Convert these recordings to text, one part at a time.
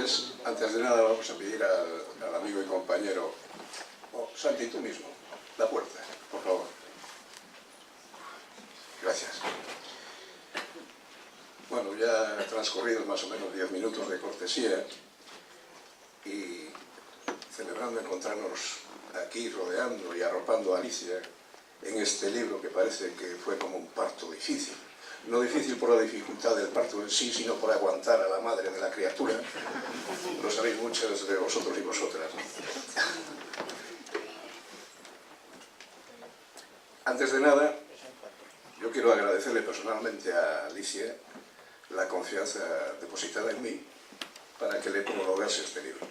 Entonces, antes de nada vamos a pedir al amigo y compañero, Santi, tú mismo, la puerta, por favor. Gracias. Bueno, ya han transcurrido más o menos 10 minutos de cortesía y celebrando encontrarnos aquí rodeando y arropando a Alicia en este libro que parece que fue como un parto difícil. No difícil por la dificultad del parto en sí, sino por aguantar a la madre de la criatura. Lo sabéis muchos de vosotros y vosotras, ¿no? Antes de nada, yo quiero agradecerle personalmente a Alicia la confianza depositada en mí para que le prologase este libro.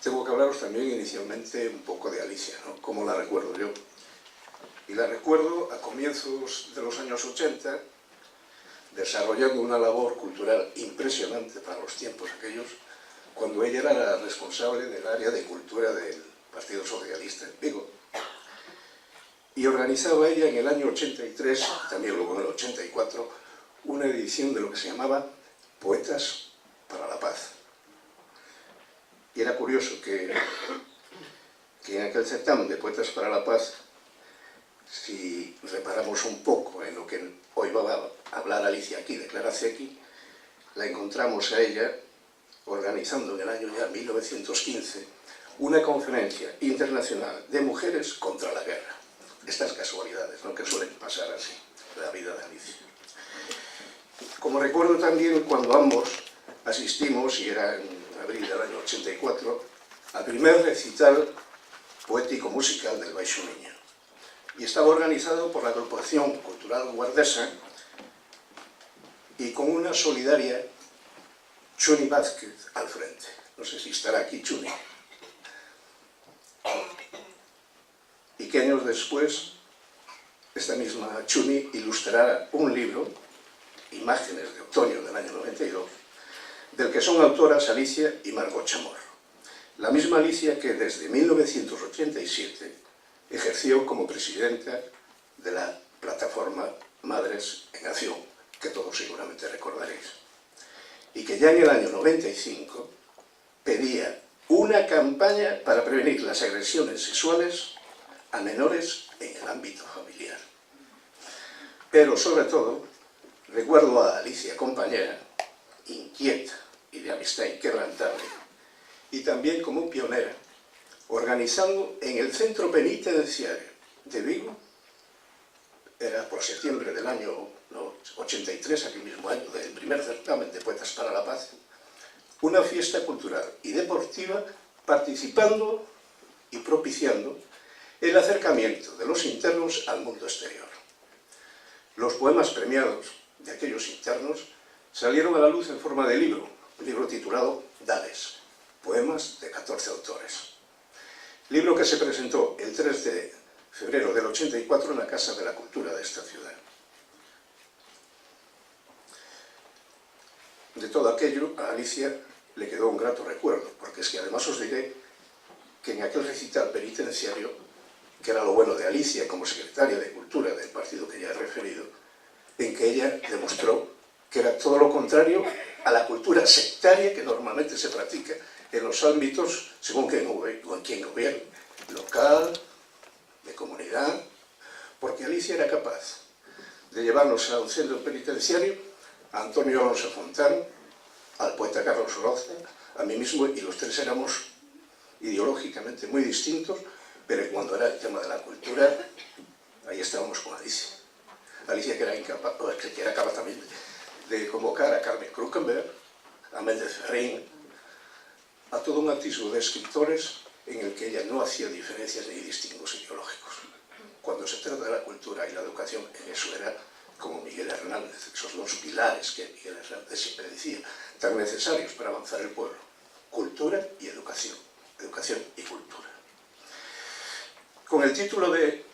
Tengo que hablaros también inicialmente un poco de Alicia, ¿no? Cómo la recuerdo yo. Y la recuerdo a comienzos de los años 80, desarrollando una labor cultural impresionante para los tiempos aquellos, cuando ella era la responsable del área de cultura del Partido Socialista en Vigo. Y organizaba ella en el año 83, también luego en el 84, una edición de lo que se llamaba Poetas para la Paz. Y era curioso que en aquel certamen de Poetas para la Paz, si reparamos un poco en lo que hoy va a hablar Alicia aquí, declararse aquí, la encontramos a ella organizando en el año ya 1915 una conferencia internacional de mujeres contra la guerra. Estas casualidades, ¿no?, que suelen pasar así, la vida de Alicia. Como recuerdo también cuando ambos asistimos, y era en abril del año 84, al primer recital poético-musical del Baixo Miño. Y estaba organizado por la Agrupación Cultural Guardesa y con una solidaria Chuni Vázquez al frente. No sé si estará aquí Chuni. Y que años después, esta misma Chuni ilustrará un libro, Imágenes de Otoño del año 92, del que son autoras Alicia y Margot Chamorro. La misma Alicia que desde 1987 ejerció como presidenta de la plataforma Madres en Acción, que todos seguramente recordaréis, y que ya en el año 95 pedía una campaña para prevenir las agresiones sexuales a menores en el ámbito familiar. Pero sobre todo, recuerdo a Alicia compañera, inquieta y de amistad inquebrantable, y también como pionera, organizando en el centro penitenciario de Vigo, era por septiembre del año 83, aquel mismo año, del primer certamen de Poetas para la Paz, una fiesta cultural y deportiva participando y propiciando el acercamiento de los internos al mundo exterior. Los poemas premiados de aquellos internos salieron a la luz en forma de libro, un libro titulado Dales, poemas de 14 autores. Libro que se presentó el 3 de febrero del 84 en la Casa de la Cultura de esta ciudad. De todo aquello, a Alicia le quedó un grato recuerdo, porque es que además os diré que en aquel recital penitenciario, que era lo bueno de Alicia como secretaria de Cultura del partido que ya he referido, en que ella demostró que era todo lo contrario a la cultura sectaria que normalmente se practica en los ámbitos, según quien gobierne, local, de comunidad, porque Alicia era capaz de llevarnos a un centro penitenciario, a Antonio Alonso Fontán, al poeta Carlos Roza, a mí mismo, y los tres éramos ideológicamente muy distintos, pero cuando era el tema de la cultura, ahí estábamos con Alicia. Alicia que era capaz también de convocar a Carmen Krukenberg, a Méndez Ferrín, a todo un atisbo de escritores en el que ella no hacía diferencias ni distingos ideológicos. Cuando se trata de la cultura y la educación, en eso era como Miguel Hernández, esos dos pilares que Miguel Hernández siempre decía, tan necesarios para avanzar el pueblo: cultura y educación, educación y cultura. Con el título de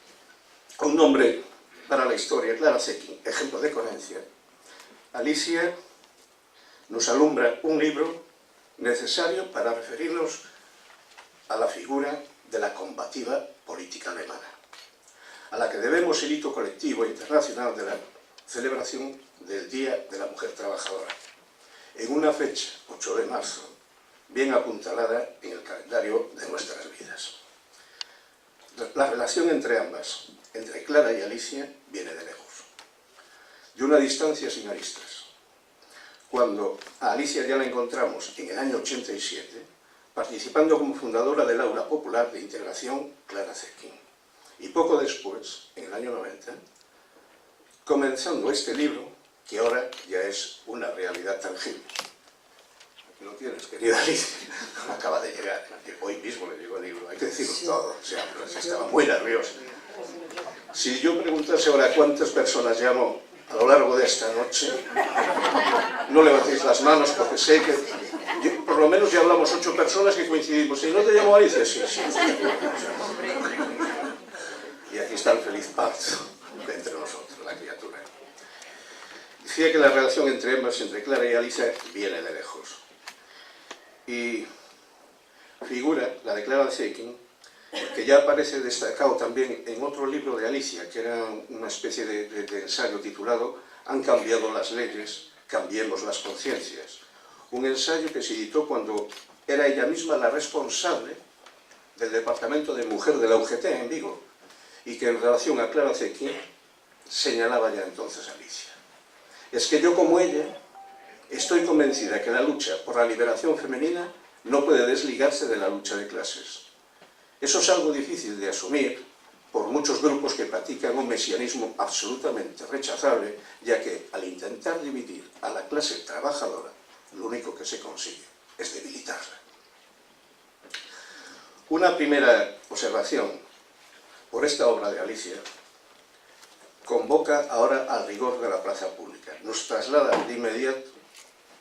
Un nombre para la historia, Clara Zetkin, ejemplo de coherencia, Alicia nos alumbra un libro necesario para referirnos a la figura de la combativa política alemana, a la que debemos el hito colectivo internacional de la celebración del Día de la Mujer Trabajadora, en una fecha, 8 de marzo, bien apuntalada en el calendario de nuestras vidas. La relación entre ambas, entre Clara y Alicia, viene de lejos, de una distancia sin aristas. Cuando a Alicia ya la encontramos en el año 87, participando como fundadora del Aula Popular de Integración Clara Zetkin, y poco después, en el año 90, comenzando este libro, que ahora ya es una realidad tangible. Aquí lo tienes, querida Alicia, acaba de llegar, hoy mismo le llegó el libro, hay que decirlo todo, o sea, estaba muy nerviosa. Si yo preguntase ahora cuántas personas llamo a lo largo de esta noche, no levantéis las manos porque sé que por lo menos ya hablamos 8 personas que coincidimos. ¿Y no te llamo Alicia? Sí, sí. Y aquí está el feliz pacto entre nosotros, la criatura. Decía que la relación entre ambas, entre Clara y Alicia, viene de lejos. Y figura, la de Clara Zetkin, que ya aparece destacado también en otro libro de Alicia, que era una especie de ensayo titulado «Han cambiado las leyes, cambiemos las conciencias». Un ensayo que se editó cuando era ella misma la responsable del departamento de mujer de la UGT en Vigo, y que en relación a Clara Zetkin señalaba ya entonces a Alicia. Es que yo, como ella, estoy convencida que la lucha por la liberación femenina no puede desligarse de la lucha de clases. Eso es algo difícil de asumir por muchos grupos que practican un mesianismo absolutamente rechazable, ya que al intentar dividir a la clase trabajadora, lo único que se consigue es debilitarla. Una primera observación por esta obra de Alicia convoca ahora al rigor de la plaza pública. Nos traslada de inmediato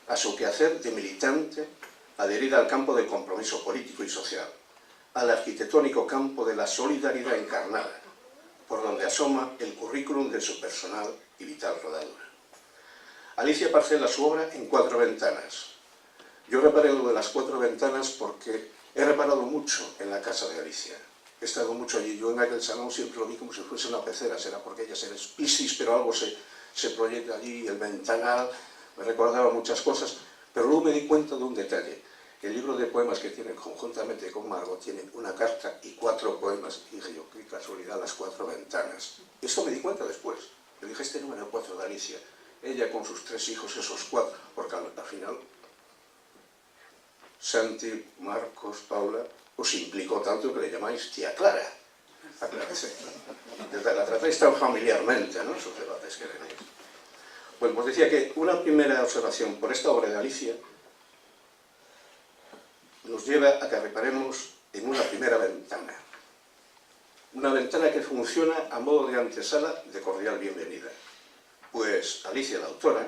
a su quehacer de militante adherida al campo del compromiso político y social, al arquitectónico campo de la solidaridad encarnada, por donde asoma el currículum de su personal y vital rodadura. Alicia parcela su obra en 4 ventanas. Yo reparé lo de las 4 ventanas porque he reparado mucho en la casa de Alicia. He estado mucho allí. Yo en aquel salón siempre lo vi como si fuese una pecera, será porque ella es Piscis, pero algo se proyecta allí, el ventanal, me recordaba muchas cosas, pero luego me di cuenta de un detalle. El libro de poemas que tienen conjuntamente con Margot tiene una carta y 4 poemas. Y dije yo, qué casualidad, las 4 ventanas. Y eso me di cuenta después. Le dije, este número 4 de Alicia, ella con sus 3 hijos, esos 4, porque al final Santi, Marcos, Paula, os implicó tanto que le llamáis tía Clara. Aclárense. La tratáis tan familiarmente, ¿no? Esos debates que tenéis. Bueno, pues decía que una primera observación por esta obra de Alicia nos lleva a que reparemos en una primera ventana. Una ventana que funciona a modo de antesala de cordial bienvenida. Pues Alicia, la autora,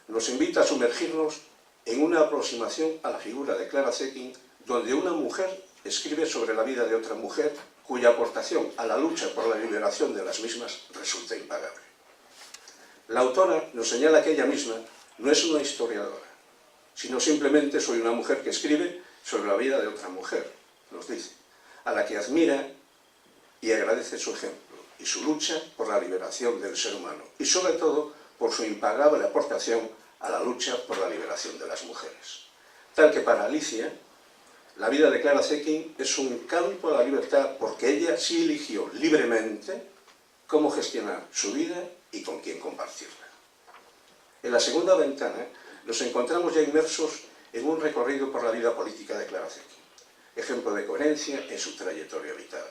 nos invita a sumergirnos en una aproximación a la figura de Clara Zetkin, donde una mujer escribe sobre la vida de otra mujer, cuya aportación a la lucha por la liberación de las mismas resulta impagable. La autora nos señala que ella misma no es una historiadora, sino simplemente soy una mujer que escribe sobre la vida de otra mujer, nos dice, a la que admira y agradece su ejemplo y su lucha por la liberación del ser humano, y sobre todo por su impagable aportación a la lucha por la liberación de las mujeres. Tal que para Alicia, la vida de Clara Zetkin es un campo a la libertad, porque ella sí eligió libremente cómo gestionar su vida y con quién compartirla. En la segunda ventana nos encontramos ya inmersos en un recorrido por la vida política de Clara Zetkin, ejemplo de coherencia en su trayectoria vital,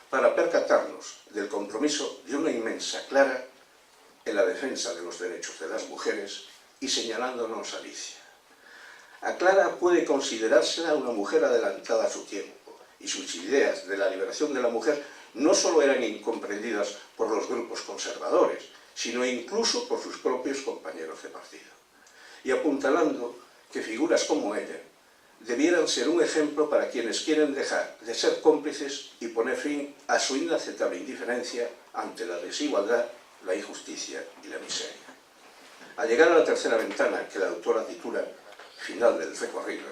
para percatarnos del compromiso de una inmensa Clara en la defensa de los derechos de las mujeres y señalándonos a Alicia. A Clara puede considerársela una mujer adelantada a su tiempo, y sus ideas de la liberación de la mujer no solo eran incomprendidas por los grupos conservadores, sino incluso por sus propios compañeros de partido. Y apuntalando que figuras como ella debieran ser un ejemplo para quienes quieren dejar de ser cómplices y poner fin a su inaceptable indiferencia ante la desigualdad, la injusticia y la miseria. Al llegar a la tercera ventana, que la autora titula Final del recorrido,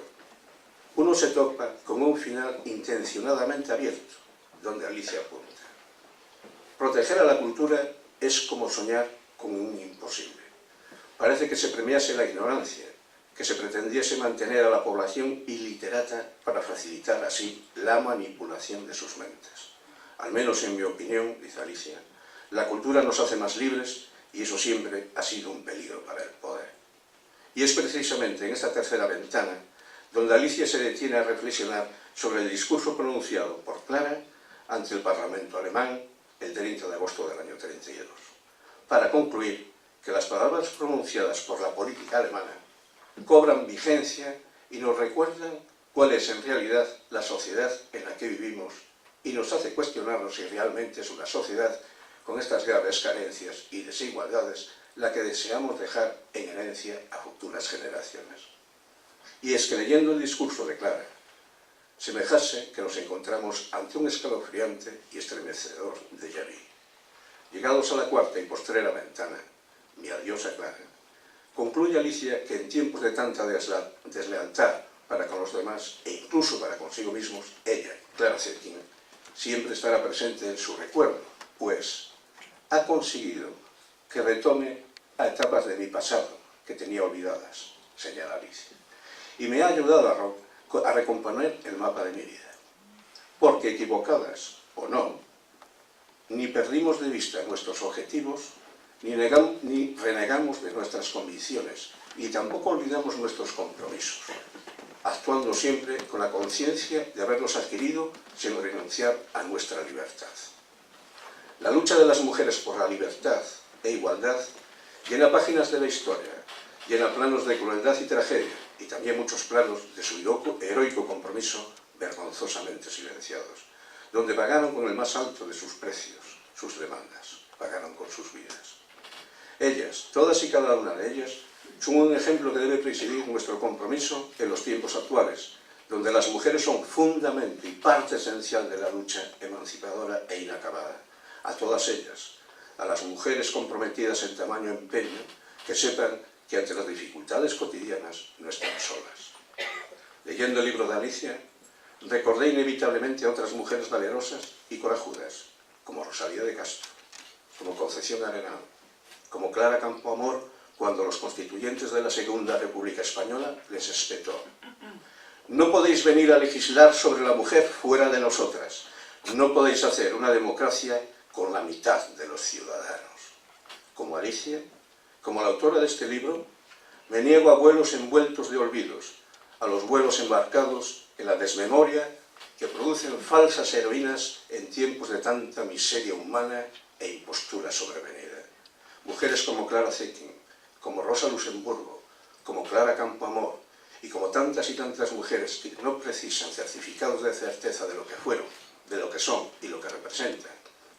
uno se topa con un final intencionadamente abierto, donde Alicia apunta. Proteger a la cultura es como soñar con un imposible. Parece que se premiase la ignorancia, que se pretendiese mantener a la población iliterata para facilitar así la manipulación de sus mentes. Al menos en mi opinión, dice Alicia, la cultura nos hace más libres y eso siempre ha sido un peligro para el poder. Y es precisamente en esta tercera ventana donde Alicia se detiene a reflexionar sobre el discurso pronunciado por Clara ante el Parlamento alemán el 30 de agosto del año 32, para concluir que las palabras pronunciadas por la política alemana cobran vigencia y nos recuerdan cuál es en realidad la sociedad en la que vivimos y nos hace cuestionarnos si realmente es una sociedad con estas graves carencias y desigualdades la que deseamos dejar en herencia a futuras generaciones. Y es que leyendo el discurso de Clara, semejase que nos encontramos ante un escalofriante y estremecedor déjà vu. Llegados a la cuarta y postrera ventana, mi adiós a Clara, concluye Alicia que en tiempos de tanta deslealtad para con los demás e incluso para consigo mismos, ella, Clara Zetkin, siempre estará presente en su recuerdo, pues ha conseguido que retome a etapas de mi pasado que tenía olvidadas, señala Alicia, y me ha ayudado a recomponer el mapa de mi vida. Porque equivocadas o no, ni perdimos de vista nuestros objetivos, ni renegamos de nuestras convicciones, y tampoco olvidamos nuestros compromisos, actuando siempre con la conciencia de haberlos adquirido sin renunciar a nuestra libertad. La lucha de las mujeres por la libertad e igualdad llena páginas de la historia, llena planos de crueldad y tragedia, y también muchos planos de su heroico compromiso vergonzosamente silenciados, donde pagaron con el más alto de sus precios, sus demandas, pagaron con sus vidas. Ellas, todas y cada una de ellas, son un ejemplo que debe presidir nuestro compromiso en los tiempos actuales, donde las mujeres son fundamento y parte esencial de la lucha emancipadora e inacabada. A todas ellas, a las mujeres comprometidas en tamaño empeño, que sepan que ante las dificultades cotidianas no están solas. Leyendo el libro de Alicia, recordé inevitablemente a otras mujeres valerosas y corajudas, como Rosalía de Castro, como Concepción Arenal, como Clara Campoamor, cuando los constituyentes de la Segunda República Española les espetó: no podéis venir a legislar sobre la mujer fuera de nosotras, no podéis hacer una democracia con la mitad de los ciudadanos. Como Alicia, como la autora de este libro, me niego a vuelos envueltos de olvidos, a los vuelos embarcados en la desmemoria que producen falsas heroínas en tiempos de tanta miseria humana e impostura sobrevenida. Mujeres como Clara Zetkin, como Rosa Luxemburgo, como Clara Campoamor y como tantas y tantas mujeres que no precisan certificados de certeza de lo que fueron, de lo que son y lo que representan,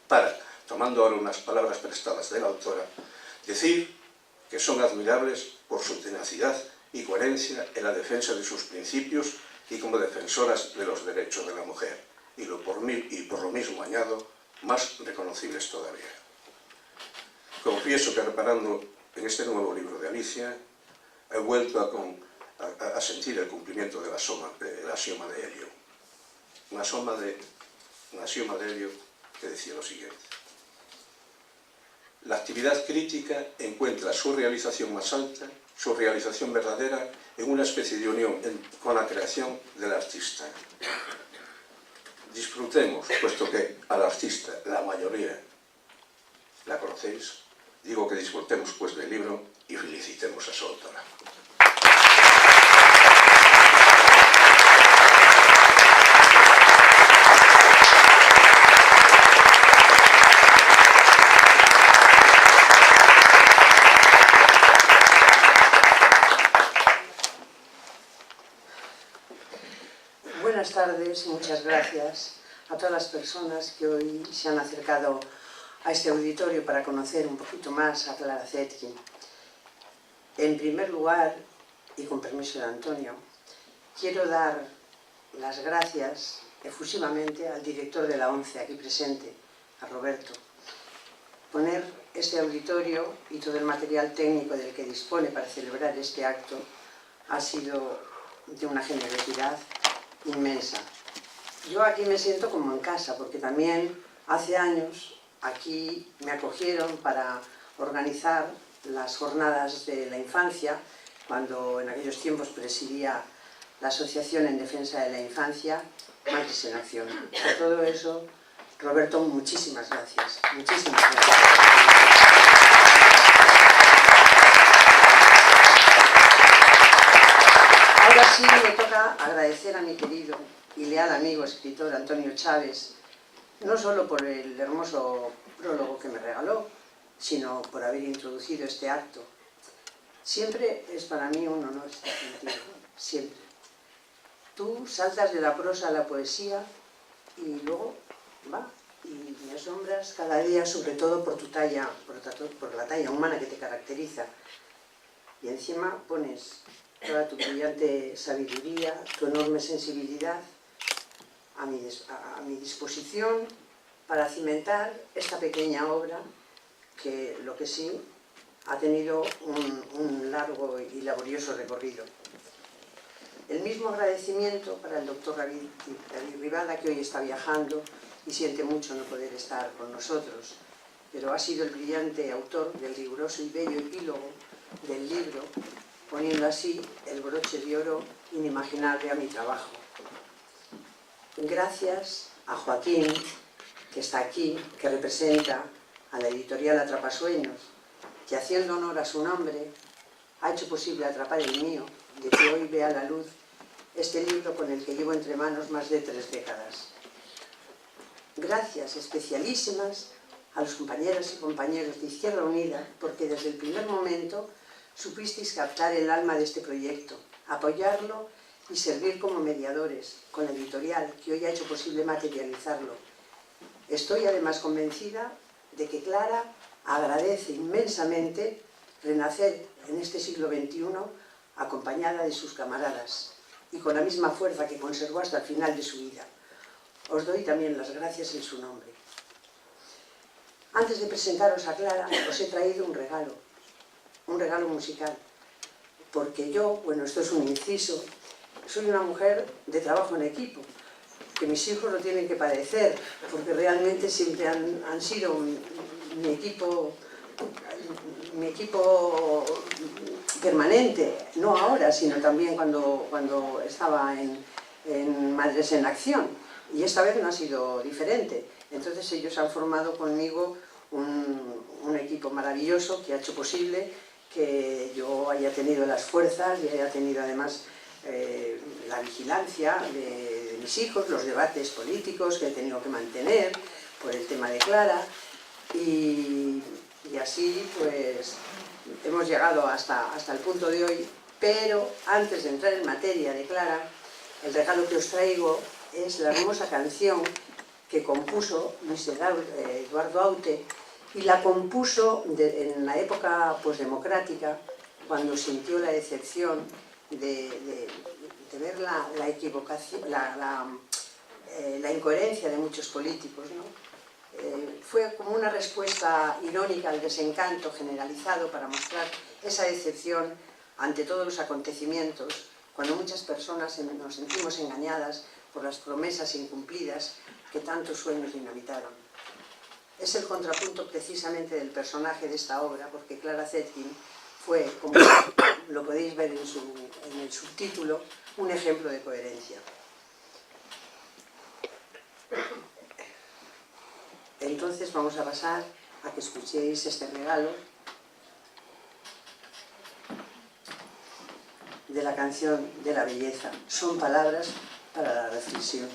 para, tomando ahora unas palabras prestadas de la autora, decir que son admirables por su tenacidad y coherencia en la defensa de sus principios y como defensoras de los derechos de la mujer, y por lo mismo añado, más reconocibles todavía. Confieso que reparando en este nuevo libro de Alicia, he vuelto a sentir el cumplimiento del axioma de Helio. Un axioma de Helio que decía lo siguiente: la actividad crítica encuentra su realización más alta, su realización verdadera, en una especie de unión con la creación del artista. Disfrutemos, puesto que al artista, la mayoría, la conocéis, digo que disfrutemos pues del libro y felicitemos a su autora. Buenas tardes y muchas gracias a todas las personas que hoy se han acercado a este auditorio para conocer un poquito más a Clara Zetkin. En primer lugar, y con permiso de Antonio, quiero dar las gracias efusivamente al director de la ONCE aquí presente, a Roberto. Poner este auditorio y todo el material técnico del que dispone para celebrar este acto ha sido de una generosidad inmensa. Yo aquí me siento como en casa, porque también hace años aquí me acogieron para organizar las jornadas de la infancia, cuando en aquellos tiempos presidía la Asociación en Defensa de la Infancia, Madres en Acción. Por todo eso, Roberto, muchísimas gracias. Muchísimas gracias. Ahora sí me toca agradecer a mi querido y leal amigo escritor Antonio Chávez, no solo por el hermoso prólogo que me regaló, sino por haber introducido este acto. Siempre es para mí un honor estar contigo, siempre. Tú saltas de la prosa a la poesía y luego y me asombras cada día, sobre todo por tu talla, por la talla humana que te caracteriza. Y encima pones toda tu brillante sabiduría, tu enorme sensibilidad a mi disposición para cimentar esta pequeña obra que, lo que sí, ha tenido un largo y laborioso recorrido. El mismo agradecimiento para el doctor David Rivada, que hoy está viajando y siente mucho no poder estar con nosotros, pero ha sido el brillante autor del riguroso y bello epílogo del libro, poniendo así el broche de oro inimaginable a mi trabajo. Gracias a Joaquín, que está aquí, que representa a la editorial Atrapasueños, que haciendo honor a su nombre ha hecho posible atrapar el mío, de que hoy vea la luz este libro con el que llevo entre manos más de 3 décadas. Gracias especialísimas a los compañeros y compañeros de Izquierda Unida, porque desde el primer momento supisteis captar el alma de este proyecto, apoyarlo y servir como mediadores con la editorial que hoy ha hecho posible materializarlo. Estoy además convencida de que Clara agradece inmensamente renacer en este siglo XXI acompañada de sus camaradas y con la misma fuerza que conservó hasta el final de su vida. Os doy también las gracias en su nombre. Antes de presentaros a Clara, os he traído un regalo musical, porque yo, bueno, esto es un inciso, soy una mujer de trabajo en equipo, que mis hijos lo tienen que padecer, porque realmente siempre han sido mi equipo permanente, no ahora, sino también cuando estaba en Madres en Acción, y esta vez no ha sido diferente. Entonces ellos han formado conmigo un equipo maravilloso que ha hecho posible que yo haya tenido las fuerzas y haya tenido además la vigilancia de mis hijos, los debates políticos que he tenido que mantener por el tema de Clara, y así pues hemos llegado hasta el punto de hoy. Pero antes de entrar en materia de Clara, el regalo que os traigo es la hermosa canción que compuso Luis Eduardo Aute, y la compuso en la época posdemocrática, cuando sintió la decepción de ver la equivocación, la incoherencia de muchos políticos, ¿no? Fue como una respuesta irónica al desencanto generalizado para mostrar esa decepción ante todos los acontecimientos, cuando muchas personas nos sentimos engañadas por las promesas incumplidas que tantos sueños dinamitaron. Es el contrapunto precisamente del personaje de esta obra, porque Clara Zetkin fue, como lo podéis ver en el subtítulo, un ejemplo de coherencia. Entonces vamos a pasar a que escuchéis este regalo de la canción de la belleza. Son palabras para la reflexión.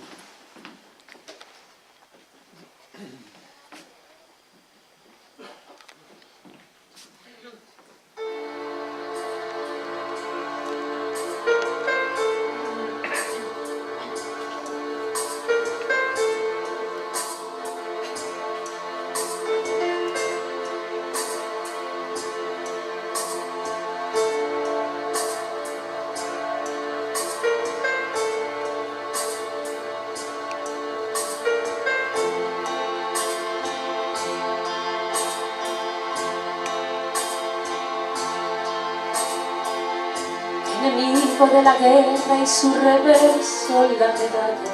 Enemigo de la guerra y su reverso y la medalla,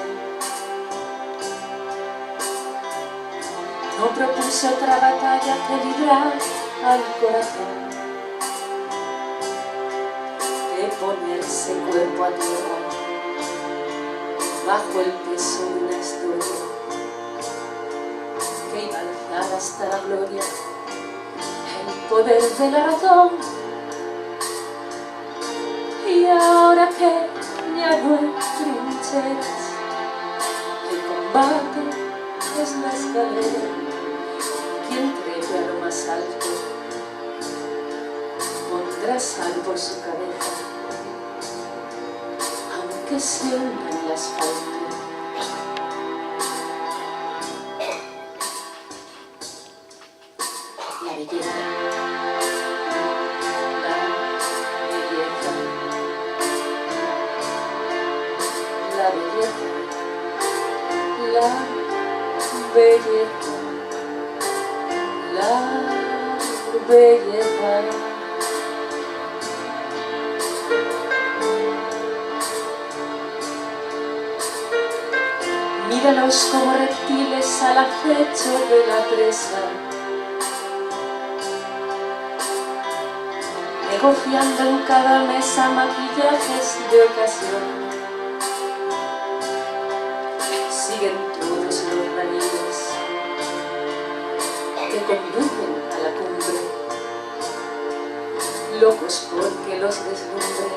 no propuso otra batalla que librar al corazón. de ponerse cuerpo a tierra bajo el peso de una historia que iba a alzar hasta la gloria el poder de la razón. Y ahora que ya no hay trincheras, el combate es la escalera. Quien trepe a lo más alto pondrá sal por su cabeza, aunque se hunda en el asfalto. La belleza, la belleza, la belleza, la belleza. Míralos como reptiles al acecho de la presa, negociando en cada mesa maquillajes de ocasión. Siguen todos los raíles que conducen a la cumbre, locos porque los deslumbre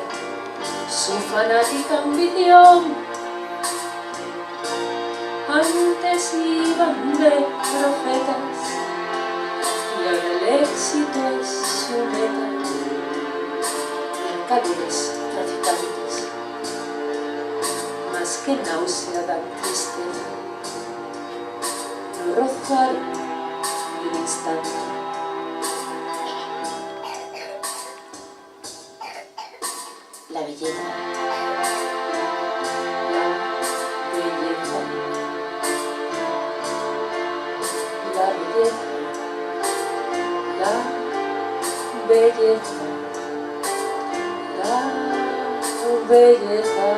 su fanática ambición. Antes iban de profetas y ahora el éxito es su meta. Mercaderes, traficantes, más que náusea dan tristeza, no rozaron ni un instante. La belleza, la belleza, la belleza, la belleza.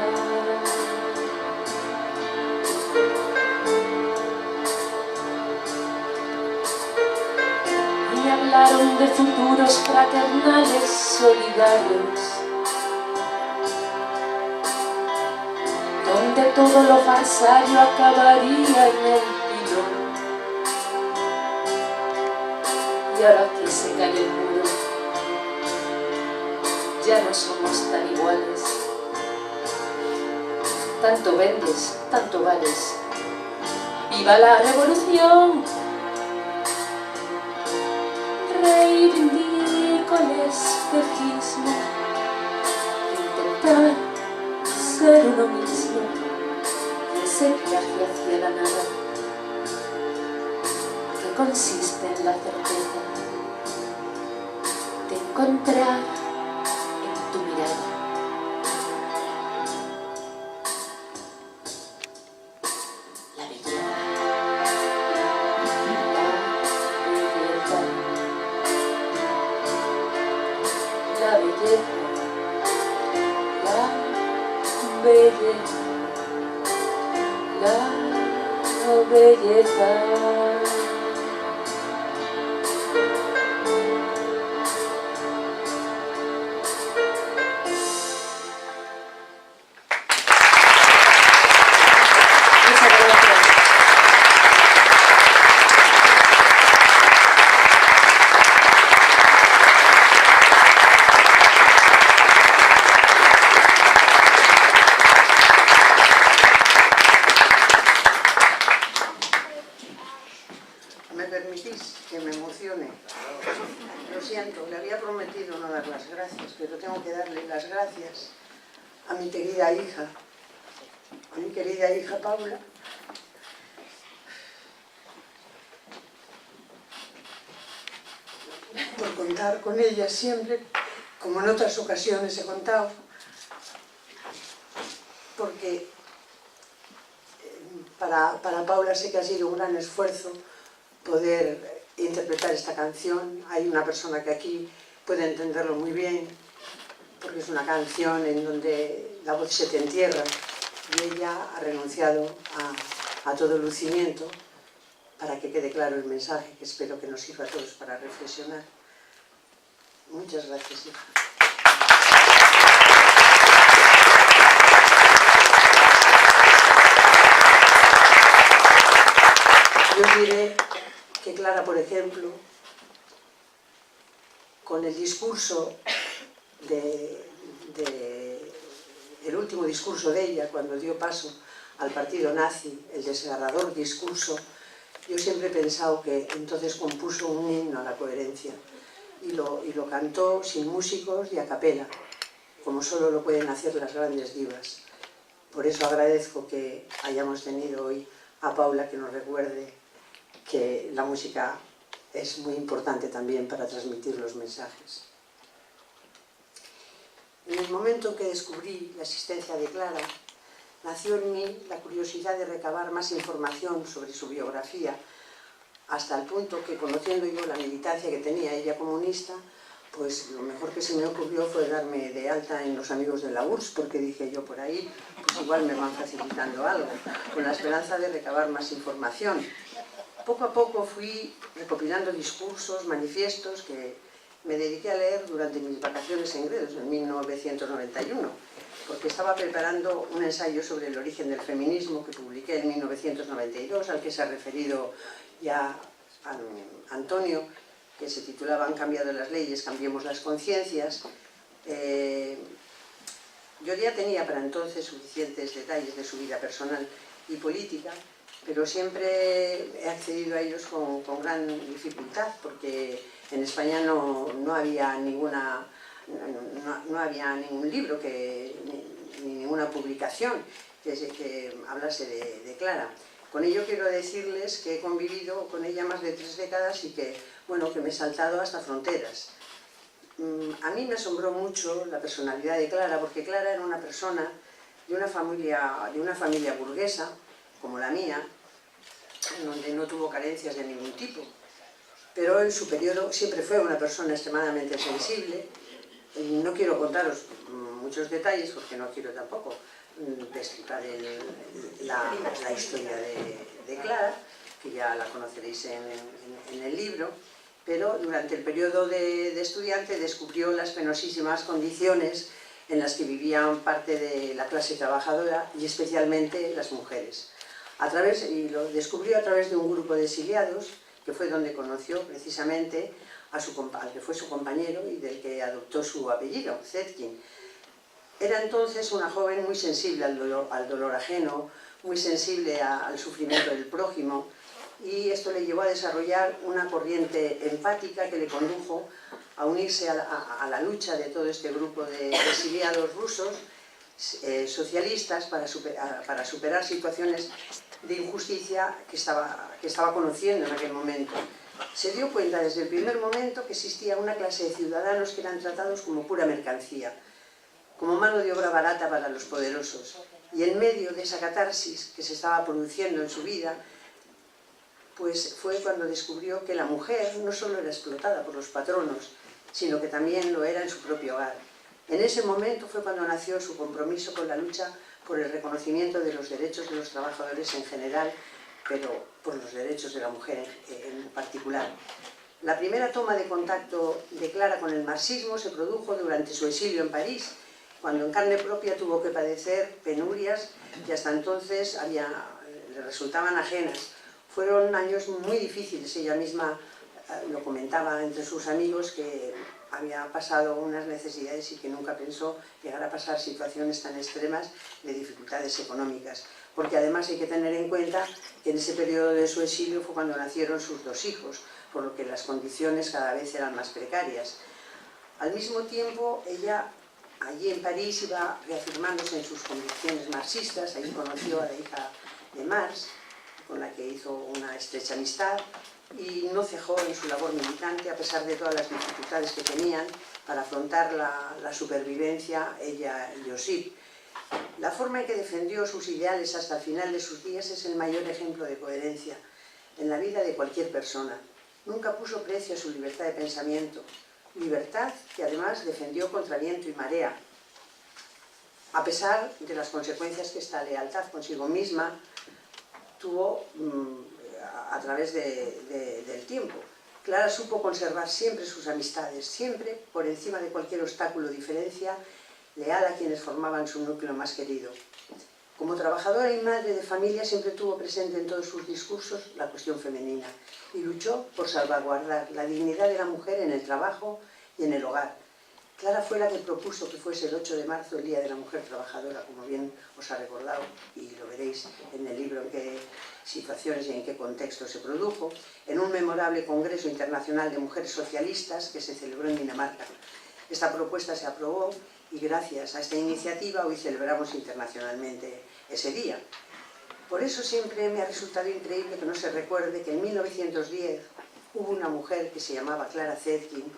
Y hablaron de futuros fraternales solidarios, donde todo lo falsario acabaría en el pilón. Y ahora que se cae el muro, ya no somos tan iguales. Tanto vendes, tanto vales. ¡Viva la revolución! Reivindico el espejismo de intentar ser uno mismo y ese viaje hacia la nada que consiste en la certeza de encontrar en tu mirada la belleza, la belleza, la belleza, la belleza. ¿Me permitís que me emocione? Lo siento, le había prometido no dar las gracias, pero tengo que darle las gracias a mi querida hija Paula, por contar con ella siempre, como en otras ocasiones he contado, porque para Paula sé que ha sido un gran esfuerzo poder interpretar esta canción. Hay una persona que aquí puede entenderlo muy bien, porque es una canción en donde la voz se te entierra y ella ha renunciado a todo lucimiento para que quede claro el mensaje, que espero que nos sirva a todos para reflexionar. Muchas gracias, hija. Clara, por ejemplo, con el discurso el último discurso de ella, cuando dio paso al partido nazi, el desgarrador discurso, yo siempre he pensado que entonces compuso un himno a la coherencia y lo cantó sin músicos y a capela, como solo lo pueden hacer las grandes divas. Por eso agradezco que hayamos tenido hoy a Paula, que nos recuerde que la música es muy importante también para transmitir los mensajes. En el momento en que descubrí la existencia de Clara, nació en mí la curiosidad de recabar más información sobre su biografía, hasta el punto que, conociendo yo la militancia que tenía ella comunista, pues lo mejor que se me ocurrió fue darme de alta en los amigos de la URSS, porque dije yo, por ahí, pues igual me van facilitando algo, con la esperanza de recabar más información. Poco a poco fui recopilando discursos, manifiestos que me dediqué a leer durante mis vacaciones en Gredos, en 1991, porque estaba preparando un ensayo sobre el origen del feminismo que publiqué en 1992, al que se ha referido ya Antonio, que se titulaba "Han cambiado las leyes, cambiemos las conciencias". Yo ya tenía para entonces suficientes detalles de su vida personal y política, pero siempre he accedido a ellos con gran dificultad, porque en España no había ningún libro ni ninguna publicación que hablase de Clara. Con ello quiero decirles que he convivido con ella más de 3 décadas y que, bueno, que me he saltado hasta fronteras. A mí me asombró mucho la personalidad de Clara, porque Clara era una persona de una familia burguesa, como la mía, donde no tuvo carencias de ningún tipo. Pero en su periodo siempre fue una persona extremadamente sensible. No quiero contaros muchos detalles, porque no quiero tampoco destripar la historia de Clara, que ya la conoceréis en el libro, pero durante el periodo de estudiante descubrió las penosísimas condiciones en las que vivían parte de la clase trabajadora y especialmente las mujeres. Y lo descubrió a través de un grupo de exiliados, que fue donde conoció precisamente al que fue su compañero y del que adoptó su apellido, Zetkin. Era entonces una joven muy sensible al dolor ajeno, muy sensible al sufrimiento del prójimo, y esto le llevó a desarrollar una corriente empática que le condujo a unirse a la lucha de todo este grupo de exiliados rusos socialistas para superar situaciones de injusticia que estaba conociendo en aquel momento. Se dio cuenta desde el primer momento que existía una clase de ciudadanos que eran tratados como pura mercancía, como mano de obra barata para los poderosos. Y en medio de esa catarsis que se estaba produciendo en su vida, pues fue cuando descubrió que la mujer no solo era explotada por los patronos, sino que también lo era en su propio hogar. En ese momento fue cuando nació su compromiso con la lucha por el reconocimiento de los derechos de los trabajadores en general, pero por los derechos de la mujer en particular. La primera toma de contacto de Clara con el marxismo se produjo durante su exilio en París, cuando en carne propia tuvo que padecer penurias que hasta entonces le resultaban ajenas. Fueron años muy difíciles, ella misma lo comentaba entre sus amigos, que había pasado unas necesidades y que nunca pensó llegar a pasar situaciones tan extremas de dificultades económicas. Porque además hay que tener en cuenta que en ese periodo de su exilio fue cuando nacieron sus 2 hijos, por lo que las condiciones cada vez eran más precarias. Al mismo tiempo, ella allí en París iba reafirmándose en sus convicciones marxistas. Allí conoció a la hija de Marx, con la que hizo una estrecha amistad, y no cejó en su labor militante a pesar de todas las dificultades que tenían para afrontar la supervivencia ella y Josip. La forma en que defendió sus ideales hasta el final de sus días es el mayor ejemplo de coherencia en la vida de cualquier persona. Nunca puso precio a su libertad de pensamiento, libertad que además defendió contra viento y marea, a pesar de las consecuencias que esta lealtad consigo misma tuvo a través del tiempo. Clara supo conservar siempre sus amistades, siempre por encima de cualquier obstáculo o diferencia, leal a quienes formaban su núcleo más querido. Como trabajadora y madre de familia siempre tuvo presente en todos sus discursos la cuestión femenina y luchó por salvaguardar la dignidad de la mujer en el trabajo y en el hogar. Clara fue la que propuso que fuese el 8 de marzo el Día de la Mujer Trabajadora, como bien os ha recordado, y lo veréis en el libro en qué situaciones y en qué contexto se produjo, en un memorable Congreso Internacional de Mujeres Socialistas que se celebró en Dinamarca. Esta propuesta se aprobó y gracias a esta iniciativa hoy celebramos internacionalmente ese día. Por eso siempre me ha resultado increíble que no se recuerde que en 1910 hubo una mujer que se llamaba Clara Zetkin,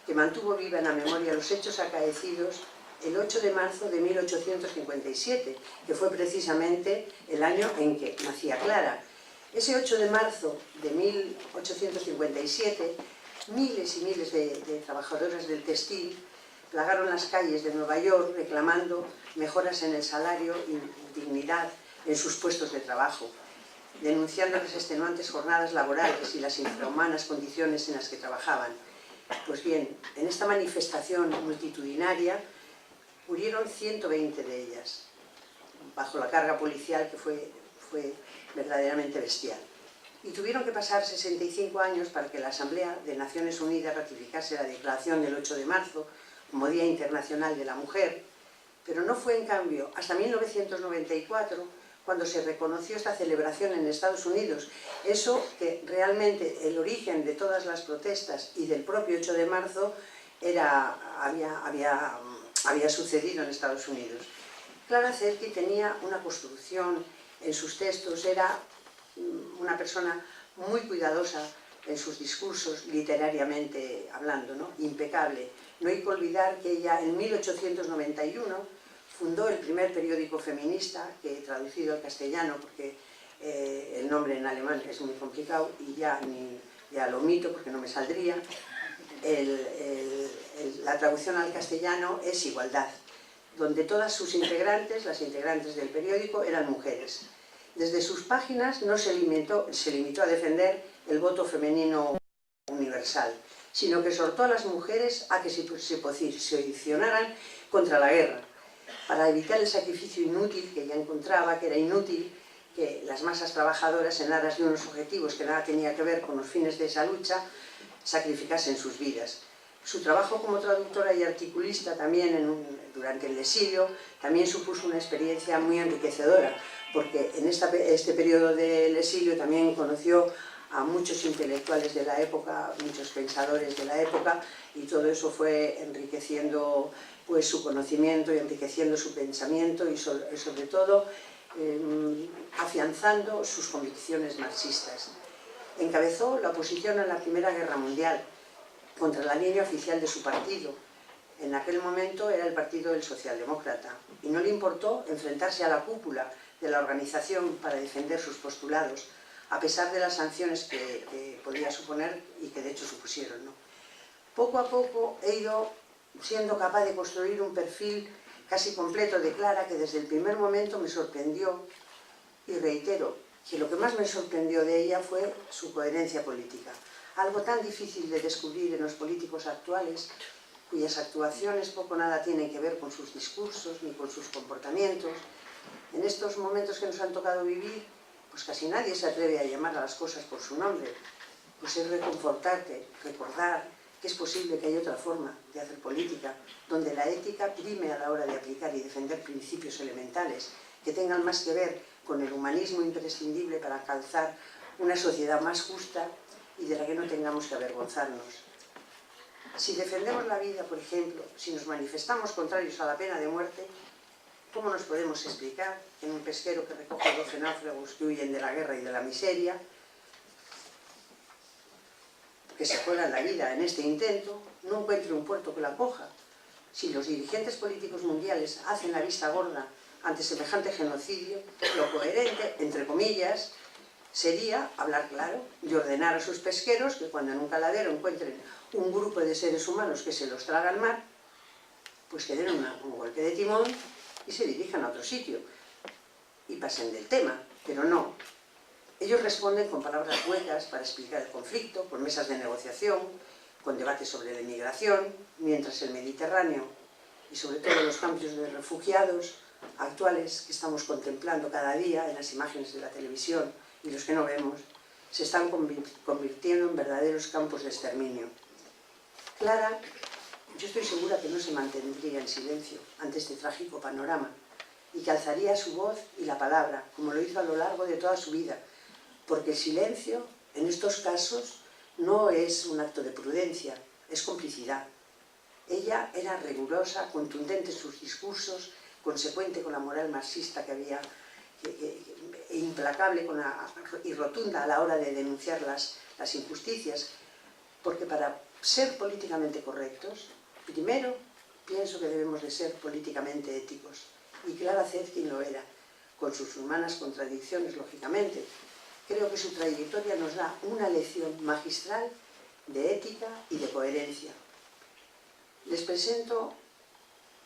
que mantuvo viva en la memoria los hechos acaecidos el 8 de marzo de 1857, que fue precisamente el año en que nacía Clara. Ese 8 de marzo de 1857, miles y miles de trabajadoras del textil plagaron las calles de Nueva York reclamando mejoras en el salario y dignidad en sus puestos de trabajo, denunciando las extenuantes jornadas laborales y las infrahumanas condiciones en las que trabajaban. Pues bien, en esta manifestación multitudinaria murieron 120 de ellas, bajo la carga policial que fue verdaderamente bestial. Y tuvieron que pasar 65 años para que la Asamblea de Naciones Unidas ratificase la declaración del 8 de marzo como Día Internacional de la Mujer, pero no fue en cambio hasta 1994 cuando se reconoció esta celebración en Estados Unidos. Eso que realmente el origen de todas las protestas y del propio 8 de marzo había sucedido en Estados Unidos. Clara Zetkin tenía una construcción en sus textos, era una persona muy cuidadosa en sus discursos, literariamente hablando, ¿no? Impecable. No hay que olvidar que ella en 1891 fundó el primer periódico feminista, que he traducido al castellano porque el nombre en alemán es muy complicado y ya lo omito porque no me saldría. La traducción al castellano es Igualdad, donde todas sus integrantes, las integrantes del periódico, eran mujeres. Desde sus páginas no se limitó a defender el voto femenino universal, sino que exhortó a las mujeres a que se posicionaran contra la guerra, para evitar el sacrificio inútil que ella encontraba, que era inútil que las masas trabajadoras, en aras de unos objetivos que nada tenía que ver con los fines de esa lucha, sacrificasen sus vidas. Su trabajo como traductora y articulista también durante el exilio también supuso una experiencia muy enriquecedora, porque en este periodo del exilio también conoció a muchos intelectuales de la época, muchos pensadores de la época, y todo eso fue enriqueciendo pues, su conocimiento y enriqueciendo su pensamiento y sobre todo afianzando sus convicciones marxistas. Encabezó la oposición a la Primera Guerra Mundial contra la línea oficial de su partido. En aquel momento era el Partido del Socialdemócrata y no le importó enfrentarse a la cúpula de la organización para defender sus postulados, a pesar de las sanciones que podía suponer y que de hecho supusieron, ¿no? Poco a poco he ido siendo capaz de construir un perfil casi completo de Clara que desde el primer momento me sorprendió, y reitero que lo que más me sorprendió de ella fue su coherencia política, algo tan difícil de descubrir en los políticos actuales, cuyas actuaciones poco o nada tienen que ver con sus discursos ni con sus comportamientos. En estos momentos que nos han tocado vivir, pues casi nadie se atreve a llamar a las cosas por su nombre. Pues es reconfortarte, recordar que es posible que haya otra forma de hacer política, donde la ética prime a la hora de aplicar y defender principios elementales que tengan más que ver con el humanismo imprescindible para alcanzar una sociedad más justa y de la que no tengamos que avergonzarnos. Si defendemos la vida, por ejemplo, si nos manifestamos contrarios a la pena de muerte, ¿cómo nos podemos explicar que en un pesquero que recoge 12 náufragos que huyen de la guerra y de la miseria, que se juegan la vida en este intento, no encuentre un puerto que la acoja? Si los dirigentes políticos mundiales hacen la vista gorda ante semejante genocidio, lo coherente, entre comillas, sería hablar claro y ordenar a sus pesqueros que cuando en un caladero encuentren un grupo de seres humanos que se los traga al mar, pues que den un golpe de timón y se dirijan a otro sitio y pasen del tema, pero no. Ellos responden con palabras huecas para explicar el conflicto, con mesas de negociación, con debates sobre la inmigración, mientras el Mediterráneo y sobre todo los campos de refugiados actuales que estamos contemplando cada día en las imágenes de la televisión y los que no vemos, se están convirtiendo en verdaderos campos de exterminio. Clara, yo estoy segura que no se mantendría en silencio ante este trágico panorama y que alzaría su voz y la palabra, como lo hizo a lo largo de toda su vida, porque el silencio, en estos casos, no es un acto de prudencia, es complicidad. Ella era rigurosa, contundente en sus discursos, consecuente con la moral marxista que había, e implacable y rotunda a la hora de denunciar las injusticias, porque para ser políticamente correctos, primero pienso que debemos de ser políticamente éticos, y Clara Zetkin lo era, con sus humanas contradicciones, lógicamente. Creo que su trayectoria nos da una lección magistral de ética y de coherencia. Les presento,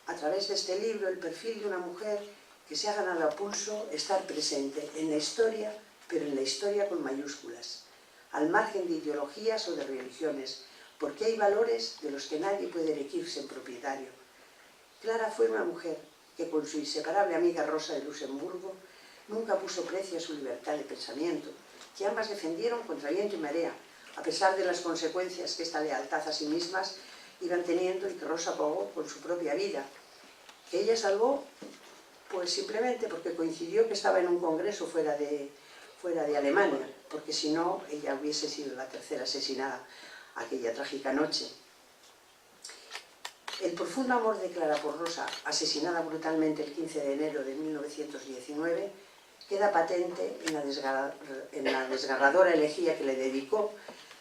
a través de este libro, el perfil de una mujer que se ha ganado a pulso estar presente en la historia, pero en la historia con mayúsculas, al margen de ideologías o de religiones, porque hay valores de los que nadie puede elegirse en propietario. Clara fue una mujer que con su inseparable amiga Rosa de Luxemburgo nunca puso precio a su libertad de pensamiento, que ambas defendieron contra viento y marea, a pesar de las consecuencias que esta lealtad a sí mismas iban teniendo y que Rosa pagó con su propia vida, que ella salvó pues simplemente porque coincidió que estaba en un congreso fuera de Alemania, porque si no ella hubiese sido la tercera asesinada aquella trágica noche. El profundo amor de Clara por Rosa, asesinada brutalmente el 15 de enero de 1919, queda patente en la desgarradora elegía que le dedicó,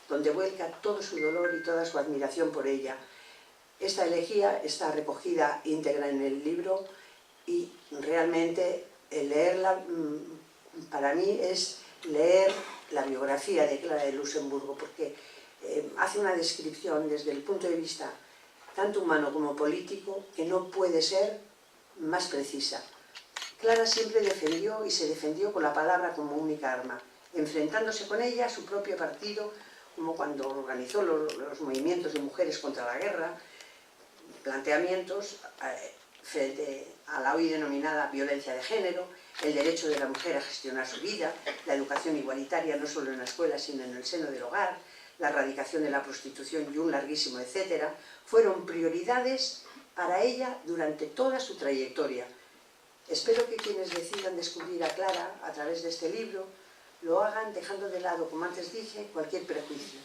donde vuelca todo su dolor y toda su admiración por ella. Esta elegía está recogida íntegra en el libro y realmente leerla para mí es leer la biografía de Clara de Luxemburgo, porque hace una descripción desde el punto de vista tanto humano como político que no puede ser más precisa. Clara siempre defendió y se defendió con la palabra como única arma, enfrentándose con ella a su propio partido, como cuando organizó los movimientos de mujeres contra la guerra, planteamientos frente a la hoy denominada violencia de género, el derecho de la mujer a gestionar su vida, la educación igualitaria no solo en la escuela sino en el seno del hogar, la erradicación de la prostitución y un larguísimo etcétera, fueron prioridades para ella durante toda su trayectoria. Espero que quienes decidan descubrir a Clara a través de este libro lo hagan dejando de lado, como antes dije, cualquier prejuicio.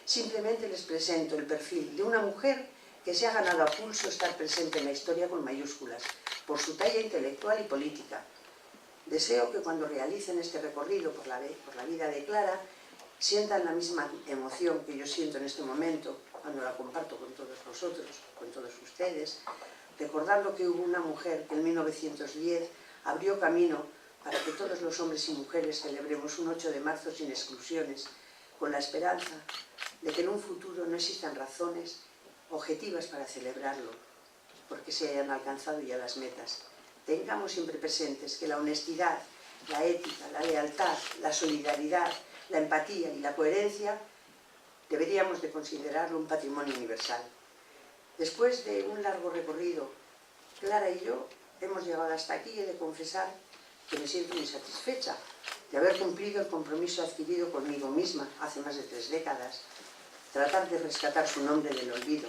Simplemente les presento el perfil de una mujer que se ha ganado a pulso estar presente en la historia con mayúsculas, por su talla intelectual y política. Deseo que cuando realicen este recorrido por la vida de Clara, sientan la misma emoción que yo siento en este momento, cuando la comparto con todos vosotros, con todos ustedes, recordando que hubo una mujer que en 1910 abrió camino para que todos los hombres y mujeres celebremos un 8 de marzo sin exclusiones, con la esperanza de que en un futuro no existan razones objetivas para celebrarlo, porque se hayan alcanzado ya las metas. Tengamos siempre presentes que la honestidad, la ética, la lealtad, la solidaridad, la empatía y la coherencia deberíamos de considerarlo un patrimonio universal. Después de un largo recorrido, Clara y yo hemos llegado hasta aquí y he de confesar que me siento muy satisfecha de haber cumplido el compromiso adquirido conmigo misma hace más de 3 décadas, tratar de rescatar su nombre del olvido.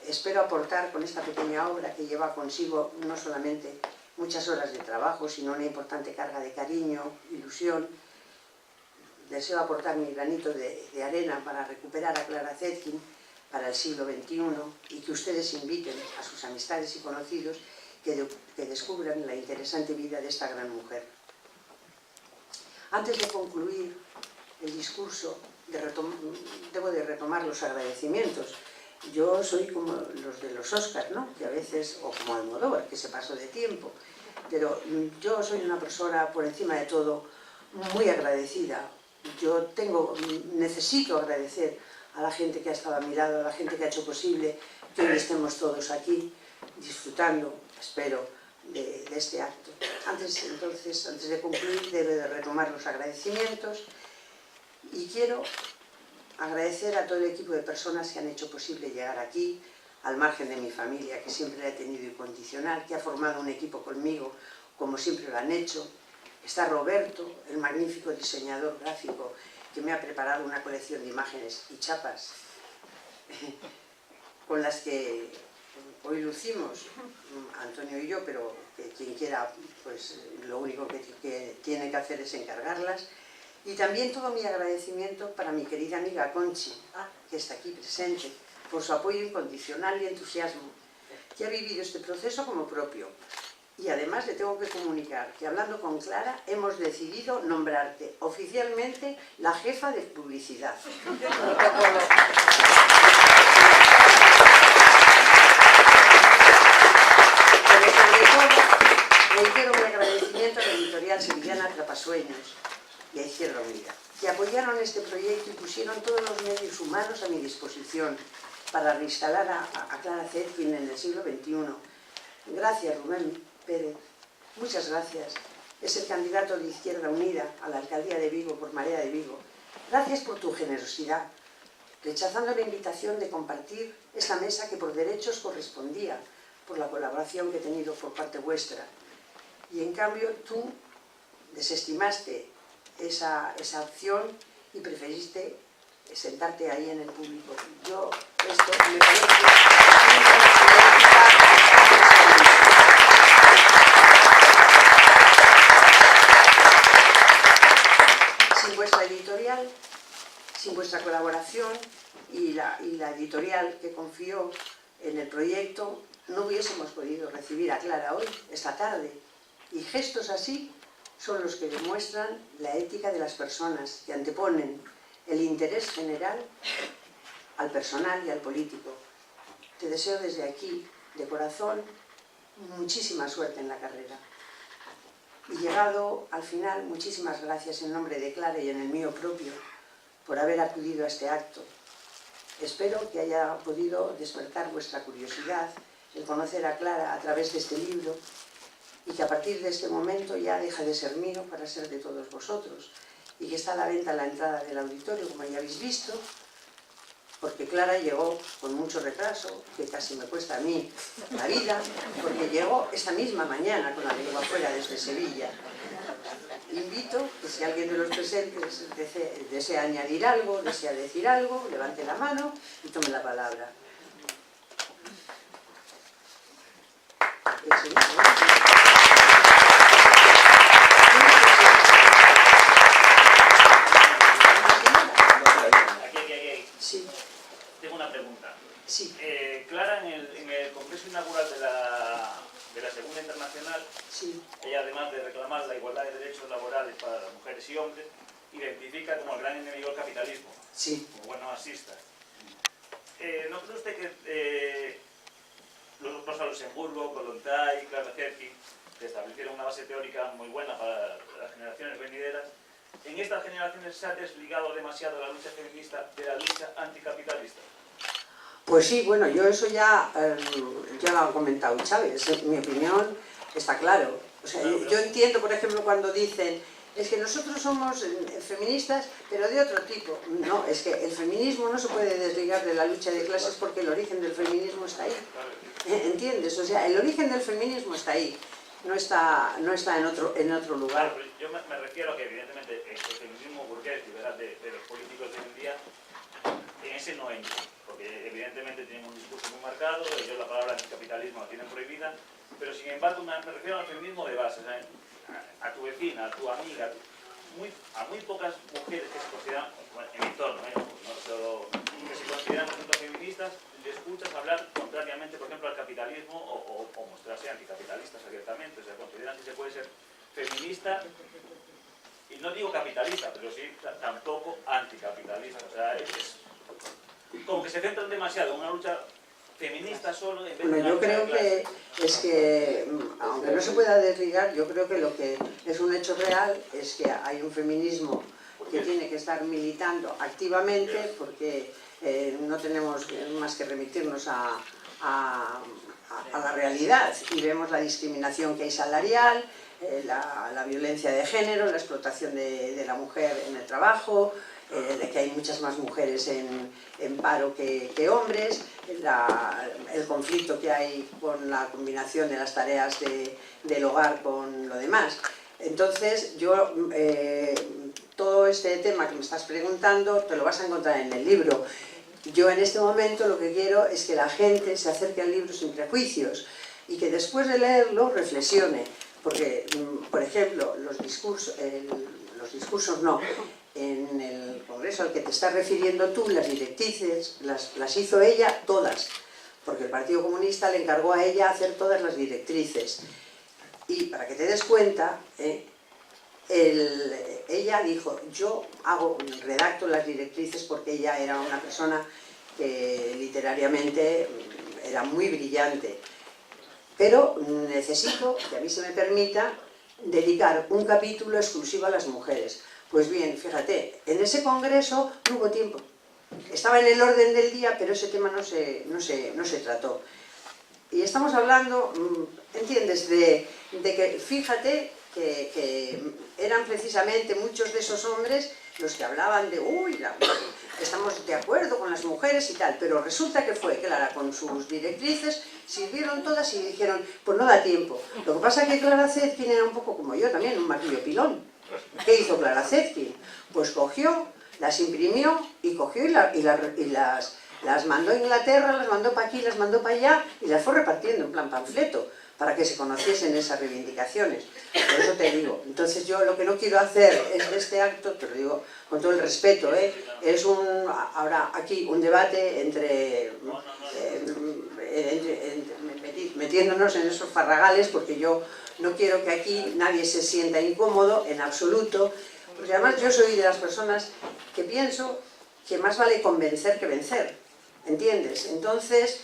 Espero aportar con esta pequeña obra que lleva consigo no solamente muchas horas de trabajo, sino una importante carga de cariño, ilusión. Deseo aportar mi granito de arena para recuperar a Clara Zetkin para el siglo XXI y que ustedes inviten a sus amistades y conocidos que descubran la interesante vida de esta gran mujer. Antes de concluir el discurso, debo de retomar los agradecimientos. Yo soy como los de los Oscars, ¿no? Que a veces, o como Almodóvar, que se pasó de tiempo, pero yo soy una persona, por encima de todo, muy agradecida. Yo necesito agradecer a la gente que ha estado a mi lado, a la gente que ha hecho posible que hoy estemos todos aquí disfrutando, espero, de este acto. Antes de concluir, debo de retomar los agradecimientos y quiero agradecer a todo el equipo de personas que han hecho posible llegar aquí, al margen de mi familia, que siempre la he tenido incondicional, que ha formado un equipo conmigo, como siempre lo han hecho. Está Roberto, el magnífico diseñador gráfico, que me ha preparado una colección de imágenes y chapas con las que hoy lucimos, Antonio y yo, pero que quien quiera, pues lo único que tiene que hacer es encargarlas. Y también todo mi agradecimiento para mi querida amiga Conchi, que está aquí presente, por su apoyo incondicional y entusiasmo, que ha vivido este proceso como propio. Y además le tengo que comunicar que, hablando con Clara, hemos decidido nombrarte oficialmente la jefa de publicidad. Pero sobre todo, reitero mi agradecimiento a la editorial sevillana Atrapasueños y a Izquierda Unida, que apoyaron este proyecto y pusieron todos los medios humanos a mi disposición para reinstalar a Clara Zetkin en el siglo XXI. Gracias, Rubén Pérez, muchas gracias. Es el candidato de Izquierda Unida a la alcaldía de Vigo por Marea de Vigo. Gracias por tu generosidad, rechazando la invitación de compartir esta mesa que por derechos correspondía por la colaboración que he tenido por parte vuestra. Y en cambio tú desestimaste esa opción y preferiste sentarte ahí en el público. Yo, esto me parece sin vuestra editorial, sin vuestra colaboración y la editorial que confió en el proyecto, no hubiésemos podido recibir a Clara hoy, esta tarde. Y gestos así son los que demuestran la ética de las personas, que anteponen el interés general al personal y al político. Te deseo desde aquí, de corazón, muchísima suerte en la carrera. Y llegado al final, muchísimas gracias en nombre de Clara y en el mío propio por haber acudido a este acto. Espero que haya podido despertar vuestra curiosidad, el conocer a Clara a través de este libro, y que a partir de este momento ya deja de ser mío para ser de todos vosotros, y que está a la venta en la entrada del auditorio, como ya habéis visto, porque Clara llegó con mucho retraso, que casi me cuesta a mí la vida, porque llegó esta misma mañana con la lengua fuera desde Sevilla. Invito que si alguien de los presentes desea añadir algo, desea decir algo, levante la mano y tome la palabra. Sí. Tengo una pregunta. Sí. Clara, en el Congreso Inaugural de la Segunda Internacional, Sí. ella, además de reclamar la igualdad de derechos laborales para las mujeres y hombres, identifica como el gran enemigo el capitalismo, Sí. como buena marxista. ¿No cree usted que Rosa Luxemburgo, Kollontai y Clara Zetkin, que establecieron una base teórica muy buena para las generaciones venideras, en estas generaciones se ha desligado demasiado la lucha feminista de la lucha anticapitalista? Pues sí, bueno, yo eso ya lo ha comentado Chávez. Mi opinión está claro. O sea, yo entiendo, por ejemplo, cuando dicen es que nosotros somos feministas, pero de otro tipo. No, es que el feminismo no se puede desligar de la lucha de clases porque el origen del feminismo está ahí. ¿Entiendes? O sea, el origen del feminismo está ahí. No está en otro lugar. Claro, yo me refiero a que evidentemente el feminismo burgués de los políticos de hoy en día, en ese no entra, porque evidentemente tienen un discurso muy marcado, ellos la palabra anticapitalismo la tienen prohibida, pero sin embargo me refiero al feminismo de base, o sea, a tu vecina, a tu amiga, a muy pocas mujeres que se consideran, bueno, en mi entorno, no solo que se consideran por ejemplo feministas, le escuchas hablar contrariamente, por ejemplo, al capitalismo o mostrarse anticapitalistas abiertamente. O sea, consideran que se puede ser feminista, y no digo capitalista, pero sí tampoco anticapitalista. O sea, es como que se centran demasiado en una lucha feminista solo. En vez Bueno, de yo creo que es que, aunque no se pueda desligar, yo creo que lo que es un hecho real es que hay un feminismo que tiene que estar militando activamente, porque no tenemos más que remitirnos a la realidad y vemos la discriminación que hay salarial, la violencia de género, la explotación de la mujer en el trabajo, de que hay muchas más mujeres en paro que hombres, el conflicto que hay con la combinación de las tareas del hogar con lo demás. Entonces, yo, todo este tema que me estás preguntando, te lo vas a encontrar en el libro. Yo en este momento lo que quiero es que la gente se acerque al libro sin prejuicios y que después de leerlo reflexione. Porque, por ejemplo, los discursos no, en el congreso al que te estás refiriendo tú, las directrices las hizo ella todas, porque el Partido Comunista le encargó a ella hacer todas las directrices. Y para que te des cuenta, ella dijo, yo redacto las directrices porque ella era una persona que literariamente era muy brillante. Pero necesito que a mí se me permita dedicar un capítulo exclusivo a las mujeres. Pues bien, fíjate, en ese congreso no hubo tiempo. Estaba en el orden del día, pero ese tema no se trató. Y estamos hablando, ¿entiendes?, de que fíjate que eran precisamente muchos de esos hombres los que hablaban de uy, estamos de acuerdo con las mujeres y tal, pero resulta que fue Clara con sus directrices, sirvieron todas y dijeron, pues no da tiempo. Lo que pasa es que Clara Zetkin era un poco como yo también, un martillo pilón. ¿Qué hizo Clara Zetkin? Pues cogió, las imprimió y cogió y las mandó a Inglaterra, las mandó para aquí, las mandó para allá y las fue repartiendo en plan panfleto para que se conociesen esas reivindicaciones. Por eso te digo, entonces yo lo que no quiero hacer es de este acto, te lo digo con todo el respeto, es ahora aquí un debate metiéndonos en esos farragales, porque yo no quiero que aquí nadie se sienta incómodo en absoluto, porque además yo soy de las personas que pienso que más vale convencer que vencer, ¿entiendes? Entonces,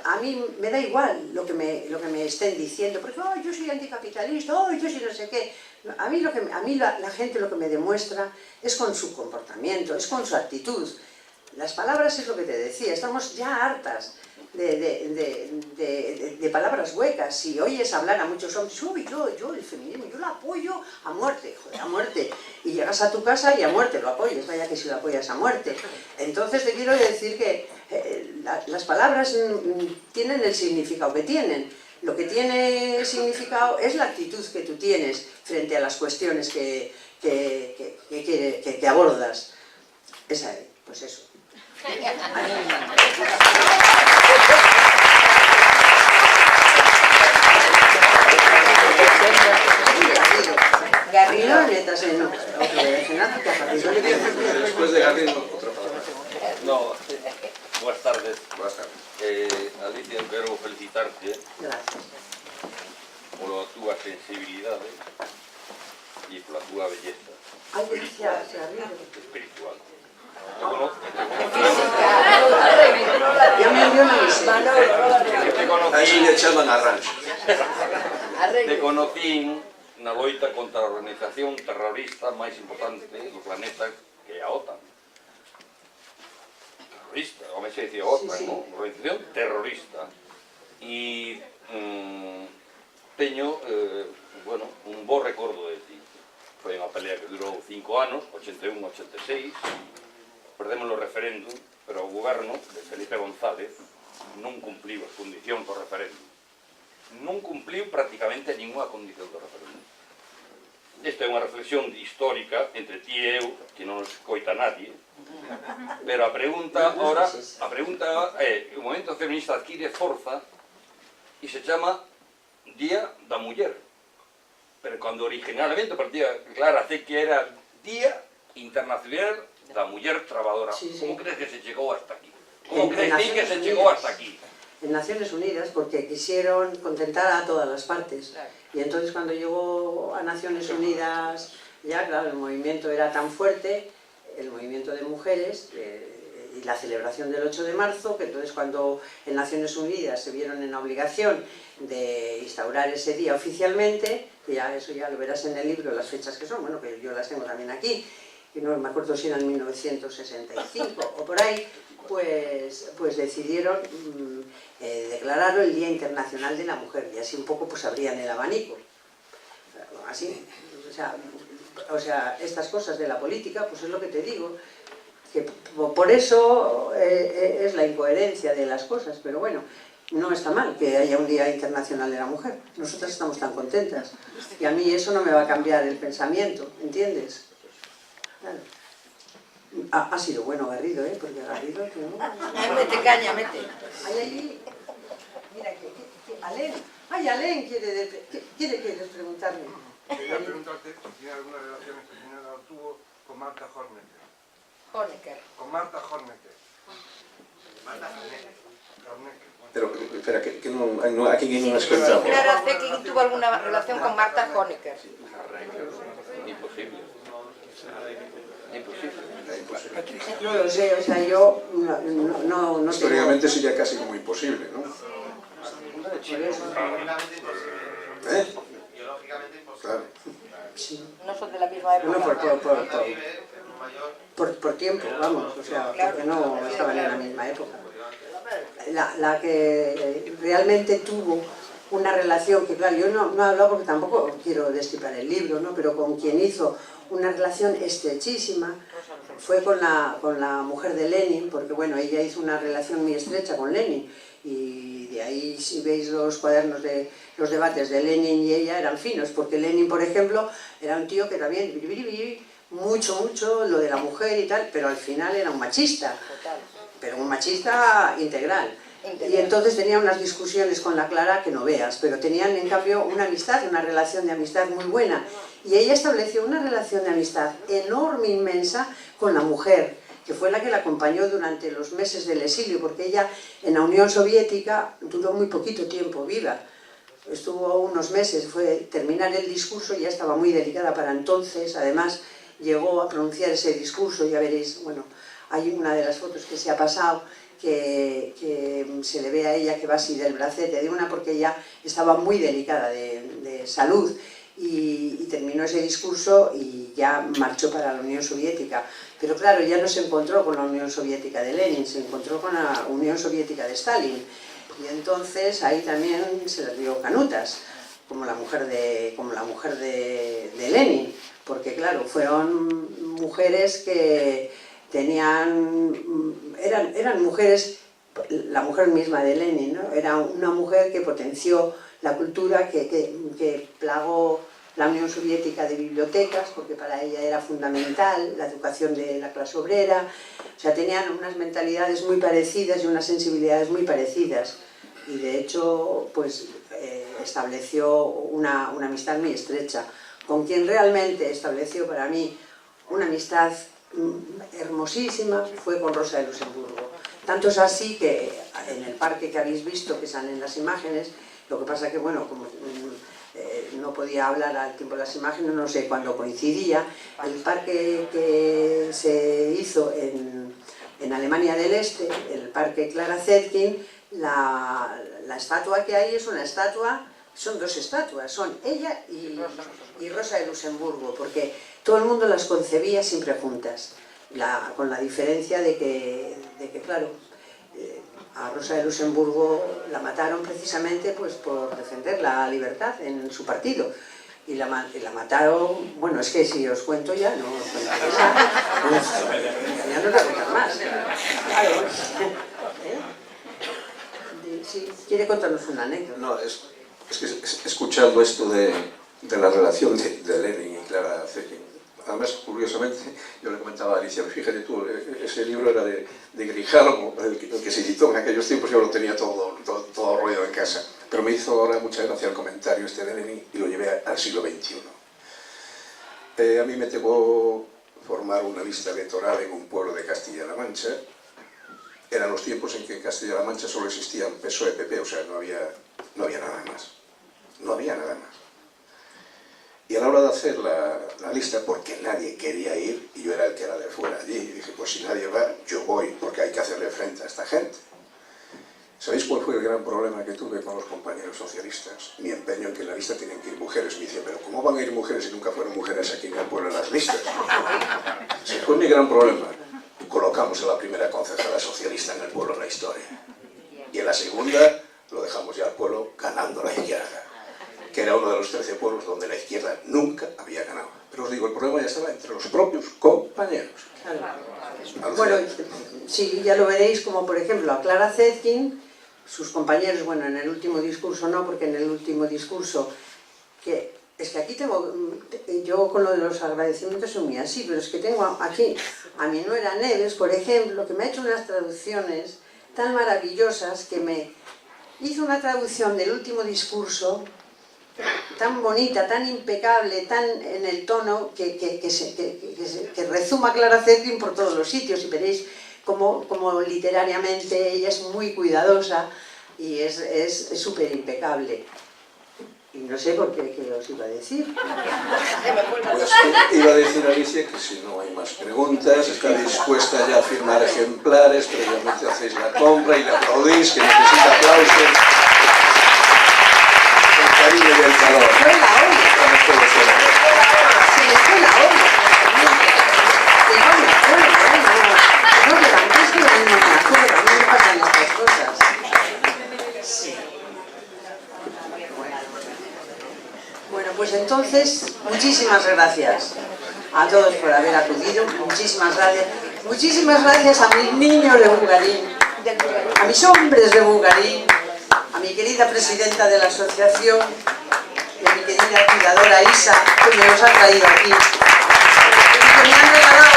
a mí me da igual lo que me estén diciendo, porque oh, yo soy anticapitalista, oh, yo soy no sé qué. A mí la gente lo que me demuestra es con su comportamiento, es con su actitud. Las palabras es lo que te decía, estamos ya hartas de palabras huecas. Si oyes hablar a muchos hombres, uy, yo el feminismo, yo lo apoyo a muerte, joder, a muerte. Y llegas a tu casa y a muerte lo apoyas, vaya que si lo apoyas a muerte. Entonces te quiero decir que las palabras tienen el significado que tienen. Lo que tiene significado es la actitud que tú tienes frente a las cuestiones que abordas. Pues eso. Garrido, netas en después de Garrido, otra palabra. No, buenas tardes. Buenas tardes. Alicia, quero felicitarte Gracias. pola túa sensibilidade e pola túa belleza Ay, gracias, Garrido. espiritual. Ya me dio una visita. A eso le echaban a rancho. Te conocín na loita contra a organización terrorista máis importante do planeta, que é a OTAN. Terrorista, como se dicía OTAN, sí. ¿no? Organización terrorista. E teño, bueno, un bo recordo de ti. Foi unha pelea que durou 5 anos, 81-86, perdemos o referéndum, pero o goberno de Felipe González non cumpliu as condicións do referéndum. Non cumpliu prácticamente ninguna condición do referéndum. Esta é unha reflexión histórica entre ti e eu, que non nos coita nadie, pero a pregunta é, o movimento feminista adquire forza e se chama Día da Muller. Pero cando originalmente partía Clara Zetkin era Día Internacional da Muller Trabajadora. Sí, sí. Como crees que se chegou hasta aquí? Como crees que se chegou hasta aquí? En Naciones Unidas, porque quisieron contentar a todas las partes. Y entonces cuando llegó a Naciones Unidas, ya claro, el movimiento era tan fuerte, el movimiento de mujeres y la celebración del 8 de marzo, que entonces cuando en Naciones Unidas se vieron en la obligación de instaurar ese día oficialmente, ya eso ya lo verás en el libro, las fechas que son, bueno, que yo las tengo también aquí, y no me acuerdo si era en 1965 o por ahí, pues decidieron declararlo el Día Internacional de la Mujer, y así un poco pues abrían el abanico. Así, o sea, o sea, estas cosas de la política, pues es lo que te digo, que por eso es la incoherencia de las cosas, pero bueno, no está mal que haya un Día Internacional de la Mujer. Nosotras estamos tan contentas. Y a mí eso no me va a cambiar el pensamiento, ¿entiendes? Claro. Ha sido bueno Garrido, ¿eh? Porque Garrido... Mete caña, mete. Ahí, mira, Alén. Ay, Alén quiere preguntarme. Quería preguntarte si tiene alguna relación especial o tuvo con Marta Honecker. Honecker. Con Marta Honecker. Marta Honecker. Pero, espera, que no, aquí no nos contamos. Clara Zetkin tuvo alguna relación con Marta Honecker. Imposible. Imposible. No lo sé, o sea, yo no Históricamente sería casi como imposible, ¿no? ¿Eh? Biológicamente imposible. Claro. Sí. No son de la misma época. Por tiempo, vamos, o sea, porque no estaban en la misma época. La que realmente tuvo una relación, que claro, yo no he hablado porque tampoco quiero destripar el libro, ¿no? Pero con quien hizo una relación estrechísima fue con la mujer de Lenin, porque bueno, ella hizo una relación muy estrecha con Lenin, y de ahí, si veis los cuadernos de los debates de Lenin y ella, eran finos, porque Lenin, por ejemplo, era un tío que también mucho lo de la mujer y tal, pero al final era un machista, pero un machista integral. Y entonces tenía unas discusiones con la Clara que no veas, pero tenían en cambio una amistad, una relación de amistad muy buena. Y ella estableció una relación de amistad enorme, inmensa, con la mujer, que fue la que la acompañó durante los meses del exilio, porque ella en la Unión Soviética duró muy poquito tiempo viva. Estuvo unos meses, fue terminar el discurso, ya estaba muy delicada para entonces, además llegó a pronunciar ese discurso, ya veréis, bueno, hay una de las fotos que se ha pasado, que se le ve a ella que va así del bracete de una, porque ella estaba muy delicada de salud, y terminó ese discurso y ya marchó para la Unión Soviética. Pero claro, ya no se encontró con la Unión Soviética de Lenin, se encontró con la Unión Soviética de Stalin, y entonces ahí también se las dio canutas, como la mujer de Lenin, porque claro, fueron mujeres que eran mujeres, la mujer misma de Lenin, ¿no? Era una mujer que potenció la cultura, que plagó la Unión Soviética de bibliotecas, porque para ella era fundamental la educación de la clase obrera, o sea, tenían unas mentalidades muy parecidas y unas sensibilidades muy parecidas, y de hecho, pues, estableció una amistad muy estrecha. Con quien realmente estableció para mí una amistad hermosísima fue con Rosa de Luxemburgo. Tanto es así que en el parque que habéis visto, que salen las imágenes, lo que pasa que, bueno, como no podía hablar al tiempo de las imágenes, no sé cuándo coincidía, el parque que se hizo en Alemania del Este, el parque Clara Zetkin, la estatua que hay es una estatua, son dos estatuas, son ella y Rosa de Luxemburgo, porque todo el mundo las concebía siempre juntas, con la diferencia de que claro, a Rosa de Luxemburgo la mataron precisamente pues, por defender la libertad en su partido. Y la mataron, bueno, es que si os cuento ya no os interesa, ya no os voy a contar más. Claro. Sí, ¿quiere contarnos una anécdota? No, es que escuchando esto de la relación de Lenin y Clara Zetkin, además, curiosamente, yo le comentaba a Alicia, fíjate tú, ese libro era de Grijalvo, el que se editó en aquellos tiempos, yo lo tenía todo ruido en casa, pero me hizo ahora mucha gracia el comentario este de Lenin y lo llevé al siglo XXI. A mí me tocó formar una lista electoral en un pueblo de Castilla-La Mancha. Eran los tiempos en que en Castilla-La Mancha solo existían PSOE y PP, o sea, no había nada más. No había nada más. Y a la hora de hacer la lista, porque nadie quería ir, y yo era el que era de fuera allí, y dije, pues si nadie va, yo voy, porque hay que hacerle frente a esta gente. ¿Sabéis cuál fue el gran problema que tuve con los compañeros socialistas? Mi empeño en que en la lista tienen que ir mujeres. Me dicen, pero ¿cómo van a ir mujeres si nunca fueron mujeres aquí en el pueblo en las listas? Ese fue mi gran problema. Colocamos a la primera concejala socialista en el pueblo en la historia. Y en la segunda lo dejamos ya al pueblo ganando la izquierda. que era uno de los 13 pueblos donde la izquierda nunca había ganado. Pero os digo, el problema ya estaba entre los propios compañeros. Claro. Bueno, sí, ya lo veréis, como por ejemplo a Clara Zetkin, sus compañeros, bueno, en el último discurso no, porque en el último discurso, que es que aquí tengo, yo con lo de los agradecimientos soy muy así, pero es que tengo aquí a mi nuera Neves, por ejemplo, que me ha hecho unas traducciones tan maravillosas, que me hizo una traducción del último discurso tan bonita, tan impecable, tan en el tono que rezuma Clara Zetkin por todos los sitios, y veréis como literariamente ella es muy cuidadosa y es súper impecable. Y no sé por qué os iba a decir. Pues iba a decir Alicia que si no hay más preguntas, está dispuesta ya a firmar ejemplares, previamente hacéis la compra y le aplaudís, que necesita aplausos. El cariño y el calor. Fue la olla. Se me fue la olla. Que no me acuerdo, no levantéis que no me acuerdo, no me pasan estas cosas. Sí. Bueno, pues entonces, muchísimas gracias a todos por haber acudido, muchísimas gracias. Muchísimas gracias a mis niños de Bugarín, a mis hombres de Bugarín, a mi querida presidenta de la asociación y a mi querida cuidadora Isa, que me los ha traído aquí. Y que me han regalado